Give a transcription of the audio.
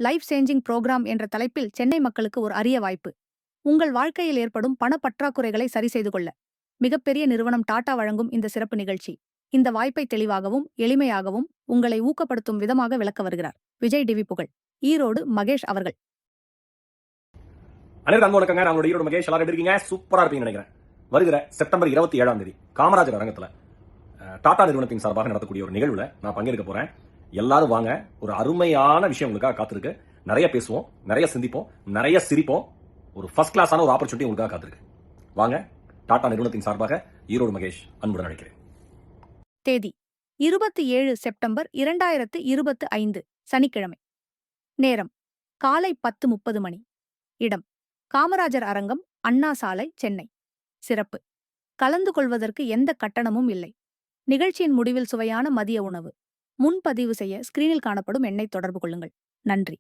Life changing program என்ற தலைப்பில் சென்னை மக்களுக்கு ஒரு அரிய வாய்ப்பு. உங்கள் வாழ்க்கையில் ஏற்படும் பணப்பற்றாக்குறைகளை சரி செய்து கொள்ள மிகப்பெரிய நிறுவனம் டாடா வழங்கும் இந்த சிறப்பு நிகழ்ச்சி. இந்த வாய்ப்பை தெளிவாகவும் எளிமையாகவும் உங்களை ஊக்கப்படுத்தும் விதமாக விளக்க வருகிறார் விஜய் டிவி புகழ், ஈரோடு மகேஷ் அவர்கள். அனைவரும் அன்பு வணக்கங்க. நம்மளோட ஈரோடு மகேஷ் எல்லாரும் எப்படி இருக்கீங்க? சூப்பரா இருப்பீங்கன்னு நினைக்கிறேன். வருகிற செப்டம்பர் 27 காமராஜர் அரங்கத்துல டாடா நிறுவனத்தின் சார்பாக நடத்தக்கூடிய ஒரு நிகழ்வுல நான் பங்கேற்க போறேன். எல்லாரும் வாங்க. ஒரு அருமையான விஷயம் உங்களுக்காக காத்திருக்கு. நிறைய பேசுவோம், நிறைய சிந்திப்போம், நிறைய சிரிப்போம். ஒரு ஃபர்ஸ்ட் கிளாஸான ஒரு ஆப்பர்ச்சுனிட்டி உங்களுக்காக காத்திருக்கு. வாங்க. டாடா நிறுவனத்தின் சார்பாக ஈரோடு மகேஷ் அன்புடன் அழைக்கிறேன். தேதி 27 செப்டம்பர் 2025 சனிக்கிழமை. நேரம் காலை 10:30 மணி. இடம் காமராஜர் அரங்கம், அண்ணா சாலை, சென்னை. சிறப்பு: கலந்து கொள்வதற்கு எந்த கட்டணமும் இல்லை. நிகழ்ச்சியின் முடிவில் சுவையான மதிய உணவு. முன்பதிவு செய்ய ஸ்கிரீனில் காணப்படும் எண்ணை தொடர்பு கொள்ளுங்கள். நன்றி.